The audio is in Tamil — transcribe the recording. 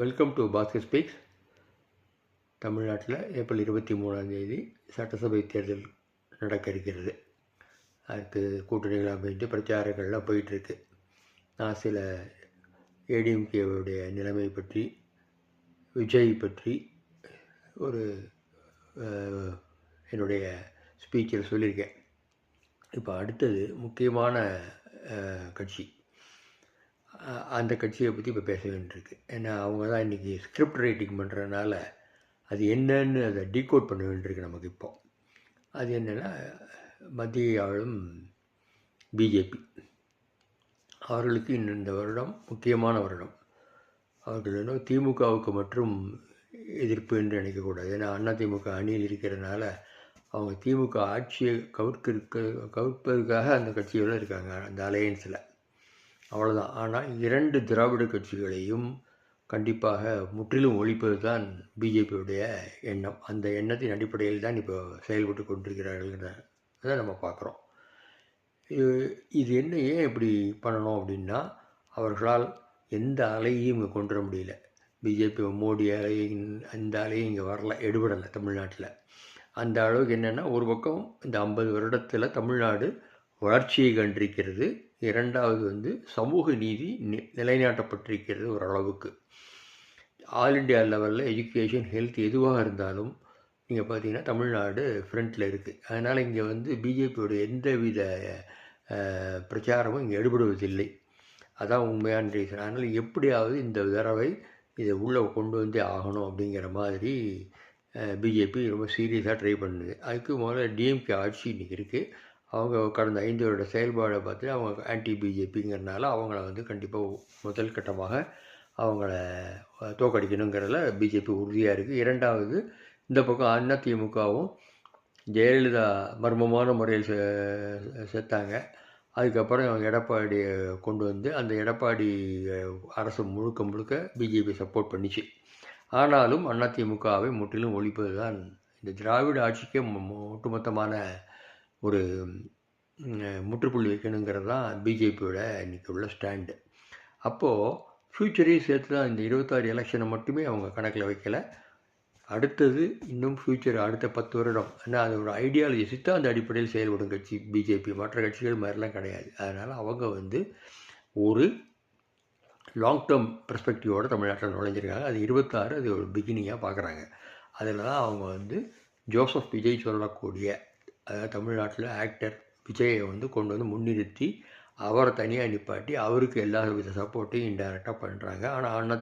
Welcome to Bhaskar speaks. தமிழ்நாட்டில் ஏப்ரல் 23 சட்டசபை தேர்தல் நடக்க இருக்கிறது. அதுக்கு கூட்டணிகள் அமைந்து பிரச்சாரங்கள்லாம் போயிட்டுருக்கு. நான் சில ஏடிஎம்கேவுடைய நிலைமை பற்றி, விஜய் பற்றி ஒரு என்னுடைய ஸ்பீச்சில் சொல்லியிருக்கேன். இப்போ அடுத்தது முக்கியமான கட்சி, அந்த கட்சியை பற்றி இப்போ பேச வேண்டியிருக்கு. ஏன்னா அவங்க தான் இன்றைக்கி ஸ்கிரிப்ட் ரைட்டிங் பண்ணுறதுனால அது என்னன்னு அதை டீகோட் பண்ண வேண்டியிருக்கு நமக்கு. இப்போ அது என்னென்னா, மத்திய ஆளும் பிஜேபி அவர்களுக்கு இந்த வருடம் முக்கியமான வருடம். அவர்கள் இன்னும் திமுகவுக்கு மற்றும் எதிர்ப்பு என்று நினைக்கக்கூடாது. ஏன்னா அதிமுக அணியில் இருக்கிறதுனால அவங்க திமுக ஆட்சியை கவுப்பதற்காக அந்த கட்சியோடு இருக்காங்க, அந்த அலையன்ஸில். அவ்வளோதான். ஆனால் 2 திராவிட கட்சிகளையும் கண்டிப்பாக முற்றிலும் ஒழிப்பது தான் பிஜேபியுடைய எண்ணம். அந்த எண்ணத்தின் அடிப்படையில் தான் இப்போ செயல்பட்டு கொண்டிருக்கிறார்கள்ன்றதை நம்ம பார்க்குறோம். இது ஏன் இப்படி பண்ணணும் அப்படின்னா, அவர்களால் எந்த அலையையும் இங்கே கொண்டு வர முடியல. பிஜேபி மோடி அலையின் அந்த அலையும் இங்கே வரல, எடுபடலை தமிழ்நாட்டில். அந்த அளவுக்கு என்னென்னா, ஒரு பக்கம் இந்த 50 வருடத்தில் தமிழ்நாடு வளர்ச்சியை கண்டிருக்கிறது. இரண்டாவது சமூக நீதி நிலைநாட்டப்பட்டிருக்கிறது ஓரளவுக்கு. ஆல் இண்டியா லெவலில் எஜுகேஷன், ஹெல்த் எதுவாக இருந்தாலும் நீங்கள் பார்த்தீங்கன்னா தமிழ்நாடு ஃப்ரண்ட்டில் இருக்குது. அதனால் இங்கே பிஜேபியோட எந்தவித பிரச்சாரமும் இங்கே எடுபடுவதில்லை. அதான் உண்மையான ரீசன். அதனால் எப்படியாவது இந்த தடவை இதை உள்ளே கொண்டு வந்தே ஆகணும் அப்படிங்கிற மாதிரி பிஜேபி ரொம்ப சீரியஸாக ட்ரை பண்ணுது. அதுக்கு முதல்ல டிஎம்கே ஆட்சி இன்றைக்கி இருக்குது. அவங்க கடந்த 5 வருட செயல்பாடை பார்த்து அவங்க ஆன்டி பிஜேபிங்கிறதுனால அவங்கள கண்டிப்பாக முதல் கட்டமாக அவங்கள தோக்கடிக்கணுங்கிறதுல பிஜேபி உறுதியாக இருக்குது. இரண்டாவது, இந்த பக்கம் அதிமுகவும் ஜெயலலிதா மர்மமான முறையில் செத்தாங்க. அதுக்கப்புறம் எடப்பாடியை கொண்டு அந்த எடப்பாடி அரசு முழுக்க பிஜேபி சப்போர்ட் பண்ணிச்சு. ஆனாலும் அதிமுகவை முற்றிலும் ஒழிப்பது தான் இந்த திராவிட ஆட்சிக்கே ஒட்டுமொத்தமான ஒரு முற்றுப்புள்ளி வைக்கணுங்கிறது தான் பிஜேபியோட இன்றைக்கி உள்ள ஸ்டாண்டு. அப்போது ஃப்யூச்சரையும் சேர்த்து தான் இந்த 26 எலெக்ஷனை மட்டுமே அவங்க கணக்கில் வைக்கலை. அடுத்தது இன்னும் ஃப்யூச்சர் அடுத்த 10 வருடம். ஏன்னா அதோட ஐடியாலஜி சித்தாந்த அடிப்படையில் செயல்படும் கட்சி பிஜேபி. மற்ற கட்சிகள் மாதிரிலாம் கிடையாது. அதனால் அவங்க ஒரு லாங் டேர்ம் பெர்ஸ்பெக்டிவோடு தமிழ்நாட்டில் நுழைஞ்சிருக்காங்க. அது 26 அது ஒரு பிகினிங்காக பார்க்குறாங்க. அதில் தான் அவங்க ஜோசப் விஜய் சொல்லக்கூடிய, அதாவது தமிழ்நாட்டில் ஆக்டர் விஜயை கொண்டு முன்னிறுத்தி அவரை தனியாக நிப்பாட்டி அவருக்கு எல்லா வித சப்போர்ட்டையும் இன்டைரக்டாக பண்ணுறாங்க. ஆனால்